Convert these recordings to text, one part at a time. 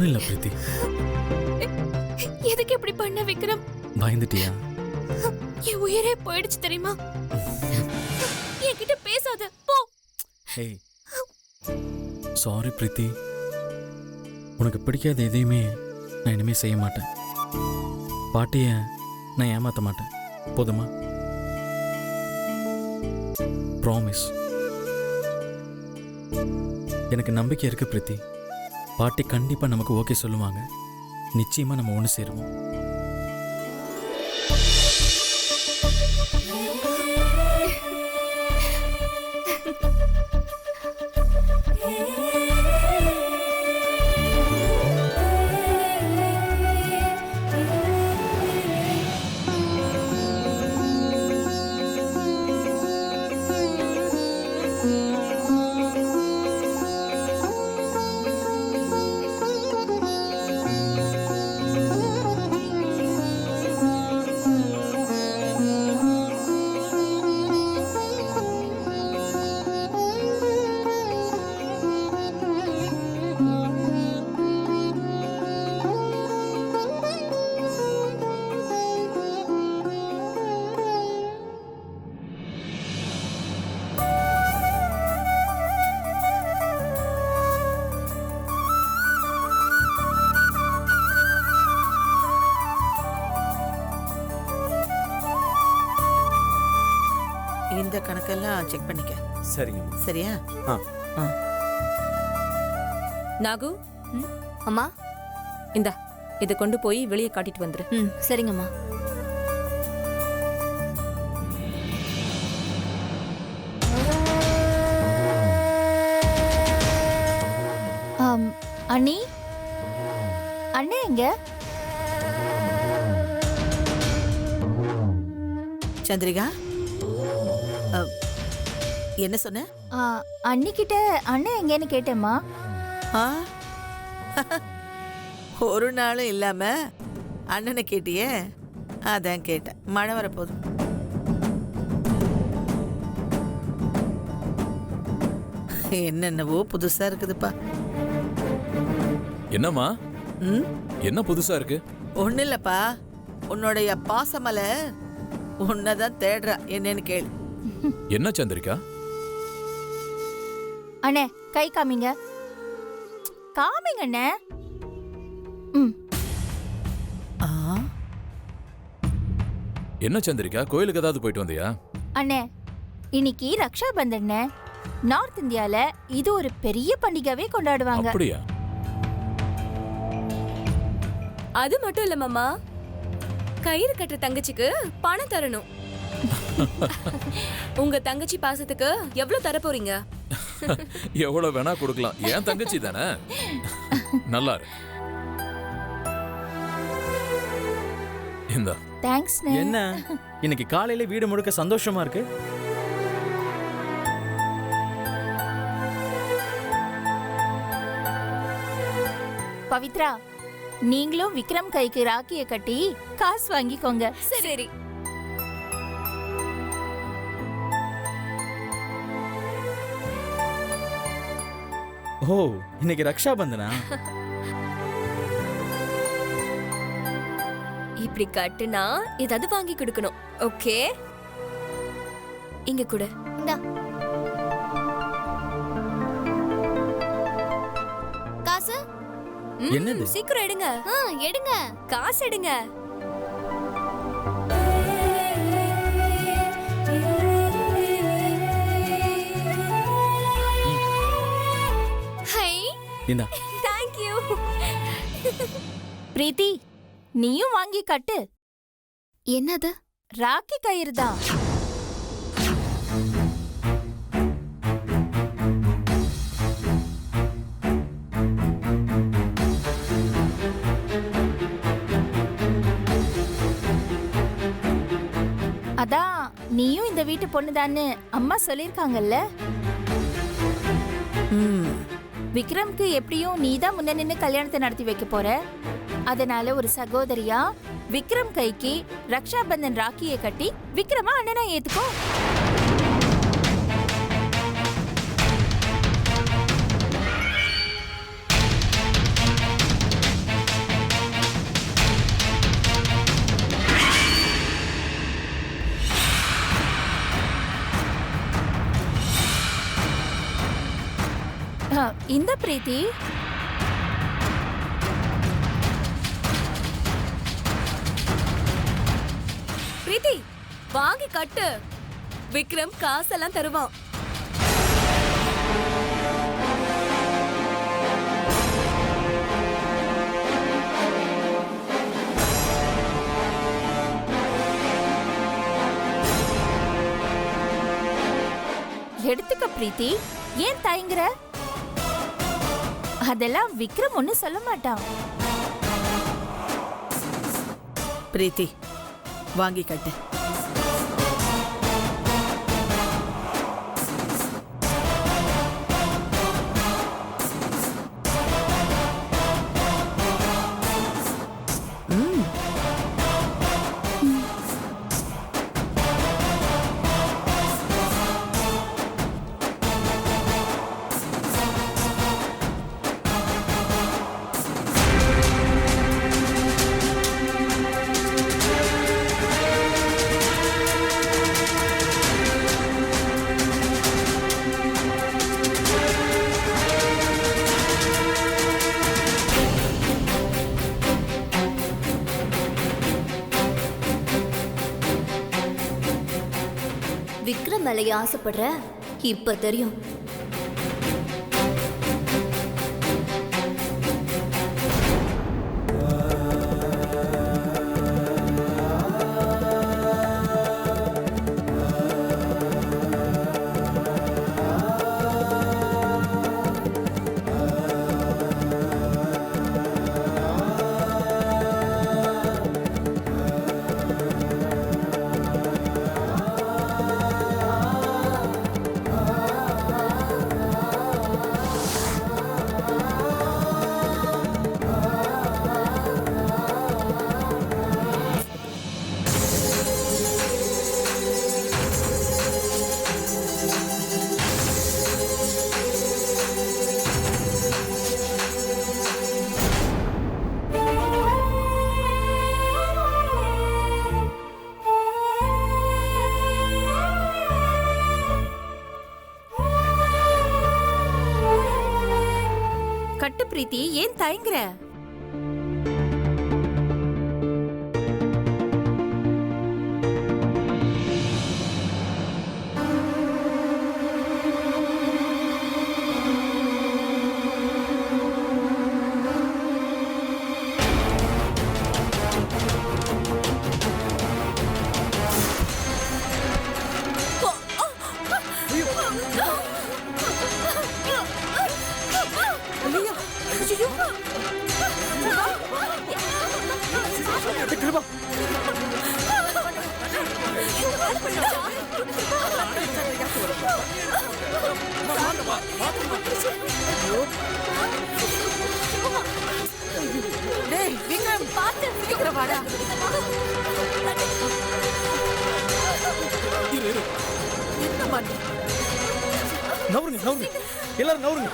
ஒண்ணும் இல்ல பிரீத்தி. எதுக்கு இப்படி பண்ண விக்ரம்? பயந்துட்டியா? என் உயிரே போயிடுச்சு தெரியுமா? என்கிட்ட பேசாத போ. ஏய் சாரி பிரீத்தி. உனக்கு பிடிக்காத எதையுமே நான் இனிமே செய்ய மாட்டேன். பாட்டிய நான் ஏமாத்த மாட்டேன். போதுமா? ப்ராமிஸ். எனக்கு நம்பிக்கை இருக்கு பிரீத்தி. பாட்டி கண்டிப்பா நமக்கு ஓகே சொல்லுவாங்க. நிச்சயமா நம்ம ஒன்று சேருவோம். இந்த கணக்கெல்லாம் செக் பண்ணிக்க. சரிங்க. சரியா? நாகு, அம்மா இந்தா இதை கொண்டு போய் வெளியே காட்டிட்டு வந்துரு. சரிங்கம்மா. அண்ணி, அண்ணே எங்க? சந்திரிகா, என்ன சொன்ன? அண்ணி கிட்ட அண்ணன் எங்கன்னு கேட்டேம்மா. ஒரு நாளும் இல்லாம அண்ணனை கேட்டியே? அதான் கேட்டேன். மழை வரப்போதும். என்னென்னவோ புதுசா இருக்குதுப்பா. என்னம்மா? என்ன புதுசா இருக்கு? ஒண்ணு இல்லப்பா, உன்னுடைய பாசமலை உன்னதான் தேடுறா. என்னன்னு கேளு. என்ன சந்திரிகா? அண்ணே கை காமிங்க. காமிங்க அண்ணே. என்ன சந்திரிகா, கோயிலுக்கு ஏதாவது போயிட்டு வந்தியா? அண்ணே இன்னைக்கு ரக்ஷா பந்தன். நார்த் இந்தியால இது ஒரு பெரிய பண்டிகையாவே கொண்டாடுவாங்க. அப்படியா? அது மட்டும் இல்ல மாமா, கயிறு கட்டுற தங்கச்சிக்கு பணம் தரணும். உங்க தங்கச்சி பாசத்துக்கு எவ்வளவு தர போறீங்க? எவ்வளவு வேணா கொடுக்கலாம். ஏன் தங்கச்சி தானே. நல்லா இரு. இந்தா. தேங்க்ஸ். என்ன இன்னைக்கு காலையில வீடு முழுக்க சந்தோஷமா இருக்கு? பவித்ரா, நீங்களும் விக்ரம் கைக்கு ராக்கிய கட்டி காசு வாங்கிக்கோங்க. சரி. ஓ, இன்னைக்கு ரக்ஷா பந்தனா? இப்படி கட்டுனா ஏதாவது வாங்கி கொடுக்கணும். ஓகே, இங்க கூட. இந்தா காசு. என்னது? சீக்கிரம் எடுங்க. எடுங்க, காசு எடுங்க. இந்தா. Thank you. பிரீத்தி, நீயும் வாங்கி கட்டு. என்னது? ராக்கி கயிறு தான். அதான் நீயும் இந்த வீட்டு பொண்ணுதான்னு அம்மா சொல்லிருக்காங்கல்ல. விக்ரம்க்கு எப்படியும் நீதான் முன்ன நின்னு கல்யாணத்தை நடத்தி வைக்க போற. அதனால ஒரு சகோதரியா விக்ரம் கைக்கு ரக்ஷா பந்தன் ராக்கியை கட்டி விக்ரமா அண்ணனா ஏத்துக்கோ. இந்த பிரீத்தி பிரீத்தி வாங்கி கட்டு. விக்ரம் காசெல்லாம் தருவான். எடுத்துக்க பிரீத்தி, ஏன் தயங்குற? அதெல்லாம் விக்ரம் ஒன்னும் சொல்ல மாட்டான். பிரீத்தி வாங்கி கட்டு. விக்ரம் மேல ஆசைப்படுற இப்ப தெரியும். கட்டு பிரீத்தி, ஏன் தயங்குற? டேய் விக்ரம், பாத்து விக்ரம் வாடா. என்ன பண்ணு? நவருங்க நவருங்க, எல்லாரும் நவருங்க.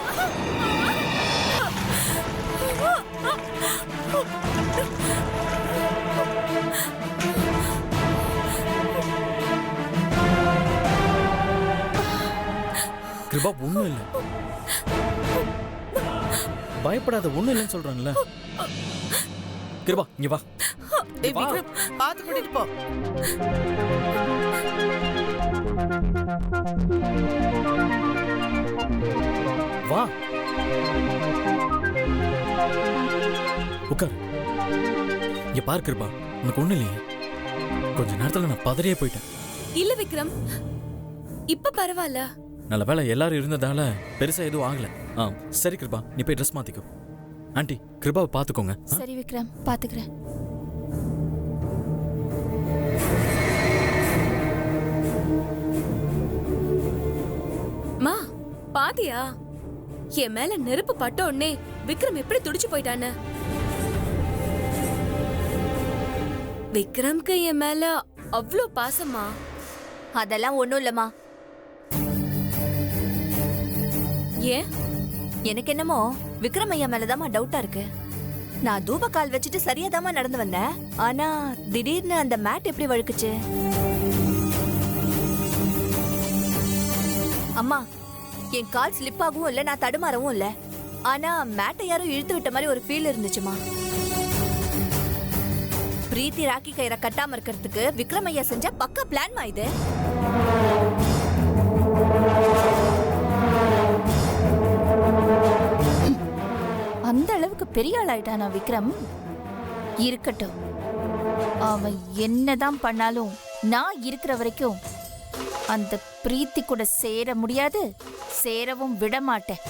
கிருபா ஒண்ணும் இல்ல, பயப்படாத, ஒண்ணும் இல்லைன்னு சொல்றாங்கல்ல. கிருபா இங்க வா. டேய் விக்ரம், பாத்து கூட்டிட்டு போ. வா உட்கார். இங்க பாரு கிருபா, உனக்கு ஒண்ணு இல்லையே. கொஞ்ச நேரத்துல நான் பதறியே போயிட்டேன். இல்ல விக்ரம், இப்ப பரவாயில்ல. நல்ல வேளை எல்லாரும் இருந்ததால பெருசா எதுவும் ஆகல. சரி கிருபா, நீ போய் ட்ரெஸ் மாத்திக்கோ. ஆண்டி, கிருபாவை பாத்துக்கோங்க. சரி விக்ரம், பாத்துக்கிறேன். மா பாத்தியா, என் மேல நெருப்பு பட்ட உடனே விக்ரம் எப்படி துடிச்சு போயிட்டான்னு. விக்ரம்க்கு என் மேல அவ்ளோ பாசமா? அதெல்லாம் ஒண்ணும் இல்லம்மா. ஏன்? எனக்கு என்னமோ விக்ரம் ஐயா மேலதாம்மா டவுட்டா இருக்கு. நான் தூப கால் வச்சுட்டு சரியாதாம்மா நடந்து வந்தேன். ஆனா திடீர்னு அந்த மேட் எப்படி வழுக்குச்சு? அம்மா, என் கால் ஸ்லிப் ஆகவும் இல்ல, நான் தடுமாறவும் இல்ல. ஆனா மேட்டை யாரும் இழுத்து விட்ட மாதிரி ஒரு ஃபீல் இருந்துச்சுமா. பிரீத்தி ராக்கி கயிறை கட்டாம இருக்கிறதுக்கு விக்ரம் ஐயா செஞ்ச பக்கா பிளான்மா இது. அந்த அளவுக்கு பெரிய ஆள் ஆயிட்டானா விக்ரம்? இருக்கட்டும், அவன் என்னதான் பண்ணாலும் நான் இருக்கிற வரைக்கும் அந்த பிரீத்தி கூட சேர முடியாது, சேரவும் விட மாட்டேன்.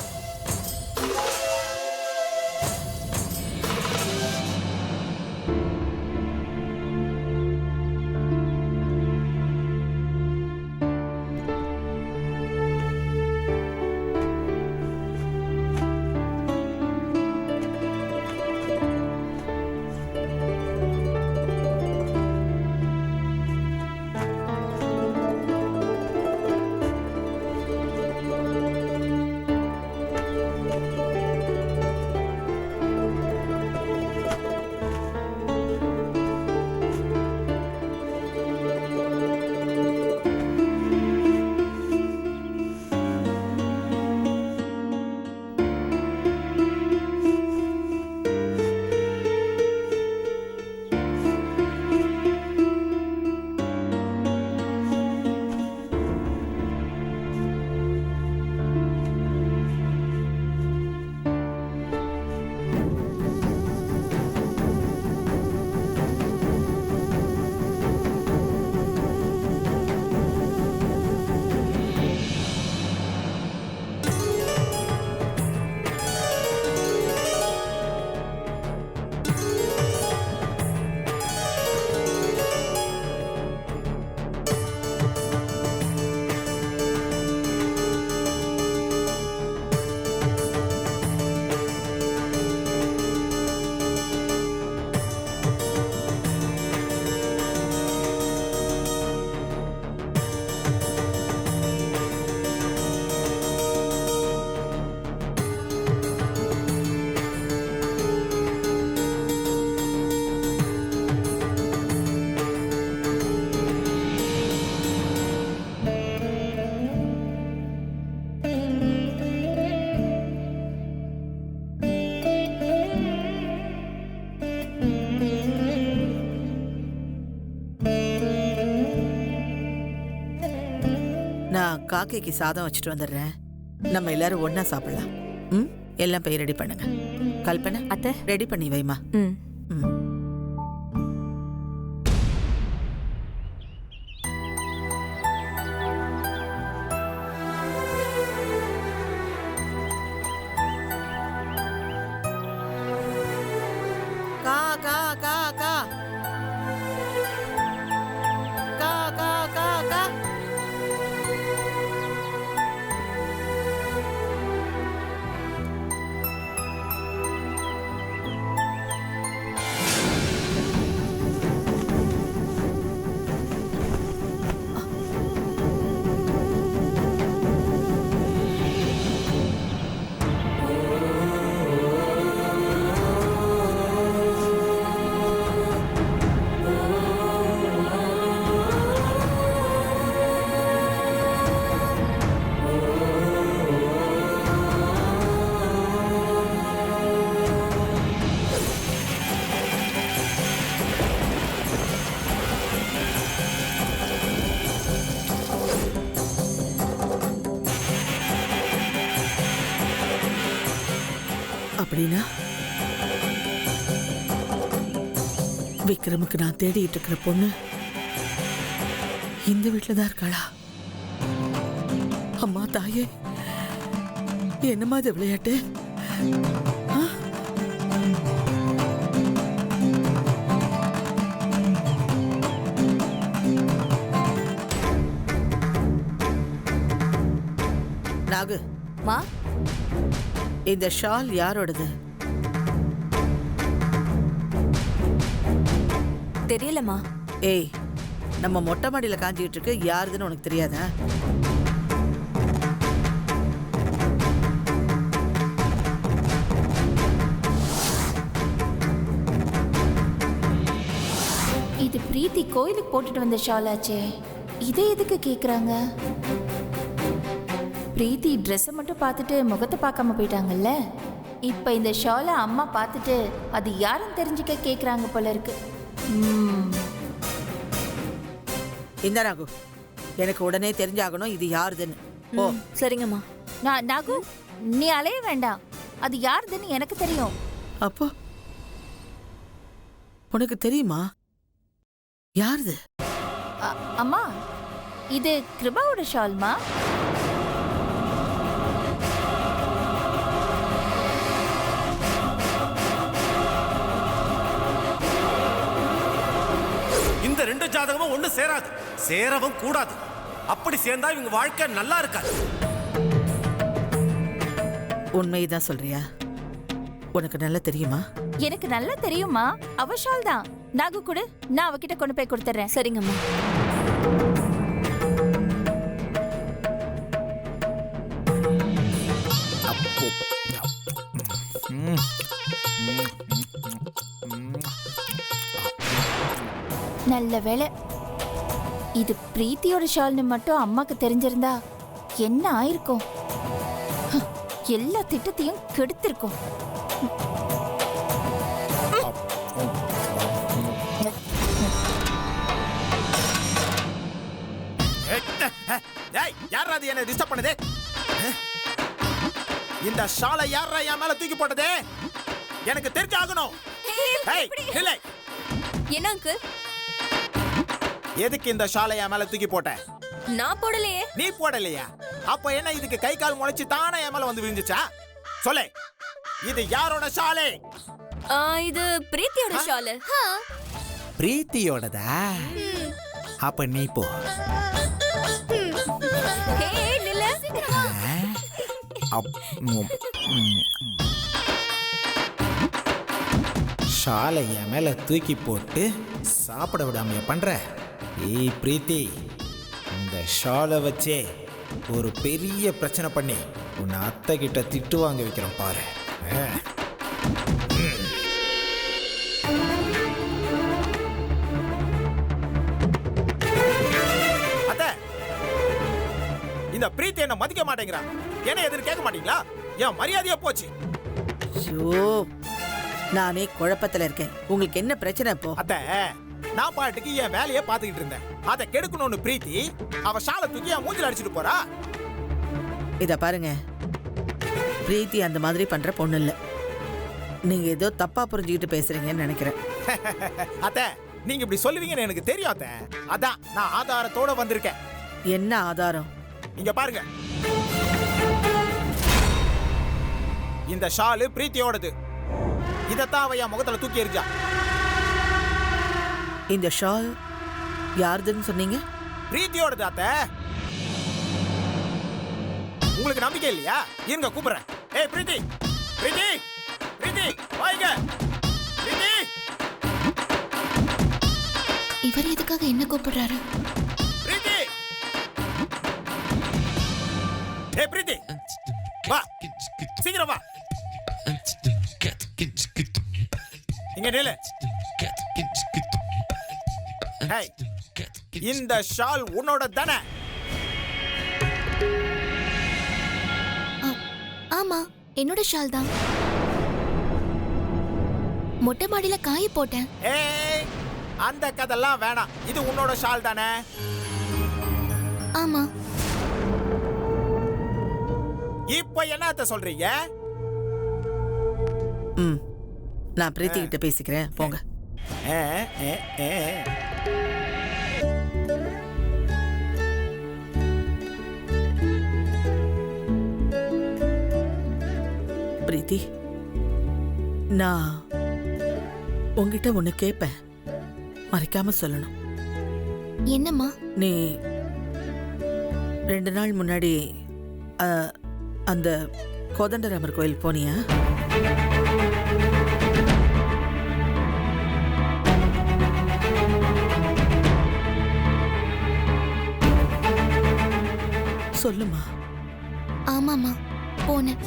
நான் காக்கைக்கு சாதம் வச்சுட்டு வந்துடுறேன். நம்ம எல்லாரும் ஒண்ணா சாப்பிடலாம். ம், எல்லாம் போய் ரெடி பண்ணுங்க. கல்பனா, அத்தை. ரெடி பண்ணி வைமா. ம். ம். கா கா கா கா கா கா கா கா. அப்படின்னா விக்ரமுக்கு நான் தேடிட்டு இருக்கிற பொண்ணு இந்த வீட்டுல தான் இருக்காளா? அம்மா தாயே, என்னம்மா இது விளையாட்டு? ஆ? நாகு, மா, இந்த ஷால் யாரோடது? தெரியலம்மா. ஏய், நம்ம மொட்டை மாடியில காஞ்சிட்டு இருக்கு, யாருதுன்னு உனக்கு தெரியாதா? இது பிரீத்தி கோயிலுக்கு போட்டுட்டு வந்த ஷால் ஆச்சே, இதை எதுக்கு கேக்குறாங்க? பிரீத்தி ட்ரெஸ்ஸை மட்டும் பார்த்துட்டு முகத்தை பார்க்காம போயிட்டாங்கல்ல. இப்போ இந்த ஷாலை அம்மா பார்த்துட்டு அது யாரும் தெரிஞ்சுக்க கேட்குறாங்க போல இருக்கு. இந்த ராகு, எனக்கு உடனே தெரிஞ்சாகணும் இது யாருதுன்னு. ஓ சரிங்கம்மா. நாகு, நீ அலைய வேண்டாம். அது யாருதுன்னு எனக்கு தெரியும். அப்போ உனக்கு தெரியுமா யாருது? அம்மா, இது கிருபாவோட ஷால்மா. இந்த ரெண்டு ஜாதகமும் ஒண்ணு சேராது, சேரவும் கூடாது. அப்படி சேர்ந்தா இவங்க வாழ்க்கை நல்லா இருக்காது. உண்மைதான் சொல்றியா? உனக்கு நல்லா தெரியுமா? எனக்கு நல்லா தெரியுமா. அவ ஷால் தான். நாகு கொடு, நான் அவகிட்ட கொண்டு போய் கொடுத்துறேன். சரிங்கம்மா. நல்ல வேளை. இது பிரீத்தியோட ஷால்னு மட்டும் அம்மாக்கு தெரிஞ்சிருந்தா என்ன ஆயிருக்கும்? எல்லா திட்டத்தையும் கெடுத்திருக்கும். யாரா அது என்ன டிஸ்டர்ப் பண்ணுதே? இந்த ஷாலை யாரா என் மேல தூக்கி போட்டதே? எனக்கு தெரிஞ்சாகணும். இல்லை, என்ன அங்கிள்? எதுக்கு இந்த ஷாலை என் மேல தூக்கி போட்ட? நான் போடலையே. நீ போடலையா? அப்ப என்ன இதுக்கு கை கால் முளைச்சு தானே என் மேல வந்து விழுந்துச்சா? சொல்லு, இது யாரோட ஷாலே? இது பிரீத்தியோட ஷாலு. பிரீத்தியோடதா? அப்ப நீ போ. ஷாலை என் மேல தூக்கி போட்டு சாப்பிட விடாம பண்ற? ஏய் பிரீத்தி, இந்த ஷாலை வச்சே ஒரு பெரிய பிரச்சனை பண்ணி உன்னை அத்தை கிட்ட திட்டு வாங்க வைக்கிறேன் பாரு. அத்தை, இந்த பிரீத்தி என்ன மதிக்க மாட்டேங்கிறா. என்ன எதுன்னு கேட்க மாட்டீங்களா? என் மரியாதையா போச்சு. ஐயோ, நானே குழப்பத்துல இருக்கேன். உங்களுக்கு என்ன பிரச்சனை இப்போ? அத்தை, நான் பாட்டுக்கு என் வேலையை பார்த்துக்கிட்டு இருந்தேன். அதை கெடுக்கணும்னு பிரீத்தி அவ ஷாலை தூக்கி என் மூஞ்சில அடிச்சுட்டு போறா. இத பாருங்க, பிரீத்தி அந்த மாதிரி பண்ற பொண்ணு இல்ல. நீங்க ஏதோ தப்பா புரிஞ்சுக்கிட்டு பேசுறீங்கன்னு நினைக்கிறேன். அத்தை, நீங்க இப்படி சொல்லுவீங்கன்னு எனக்கு தெரியும் அத்தை. அதான் நான் ஆதாரத்தோட வந்திருக்கேன். என்ன ஆதாரம்? இங்க பாருங்க, இந்த ஷாலு பிரீத்தியோடது. இதத்தான் அவ என் முகத்துல தூக்கி எறிஞ்சா. இந்த ஷால் யாருதுன்னு சொன்னீங்க? பிரீத்தியோடது அத்தை. உங்களுக்கு நம்பிக்கை இல்லையா? இருங்க கூப்பிடுறேன். ஏய் பிரீத்தி, பிரீத்தி, பிரீத்தி, வாங்க. பிரீத்தி, இவர் எதுக்காக என்ன கூப்பிடுறாரு? பிரீத்தி, ஏய் பிரீத்தி, வா, சீக்கிரம் வா. இங்க நில்லு. ஹேய், இந்த ஷால் உன்னோட தானே? ஆமா, என்னோட ஷால் தான். மொட்டை மாடியில காய போட்டேன். ஏய், அந்த கதெல்லாம் வேணாம். இது உன்னோட ஷால் தானே? ஆமா. இப்போ என்னத்த சொல்றீங்க? நான் பிரீத்தி கிட்ட பேசிக்கிறேன், போங்க. பிரீத்தி, நான் உங்ககிட்ட ஒண்ணு கேட்பேன், மறைக்காம சொல்லணும். என்னம்மா? நீ 2 நாள் முன்னாடி அந்த கோதண்டராமர் கோயில் போனியா? சொல்லுமா. ஆமாம்மா, போனேன்.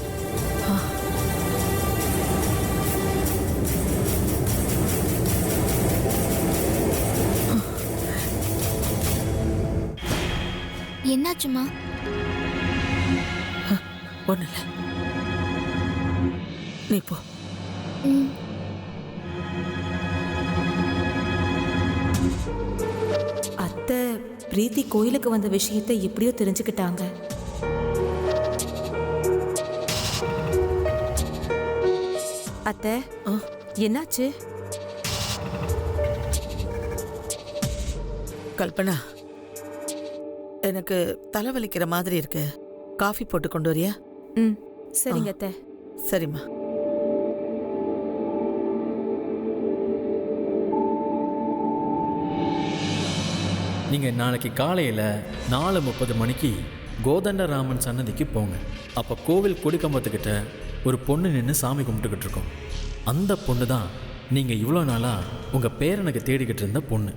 என்னாச்சுமா? ஒண்ணு இல்ல. நீ போ. ம். அத்தை பிரீத்தி கோயிலுக்கு வந்த விஷயத்தை எப்படியோ தெரிஞ்சுக்கிட்டாங்க. அத்தை என்னாச்சு? கல்பனா, எனக்கு தலைவலிக்கிற மாதிரி இருக்கு. காஃபி போட்டு கொண்டு வரியா? ம் சரிங்க அத்தை. சரிம்மா. நீங்கள் நாளைக்கு காலையில் 4:30 மணிக்கு கோதண்டராமன் சன்னதிக்கு போங்க. அப்போ கோவில் கொடிக்கம்பத்துக்கிட்ட ஒரு பொண்ணு நின்று சாமி கும்பிட்டுக்கிட்டு இருக்கோம். அந்த பொண்ணு தான் நீங்கள் இவ்வளோ நாளாக உங்கள் பேரனுக்கு தேடிக்கிட்டு இருந்த பொண்ணு.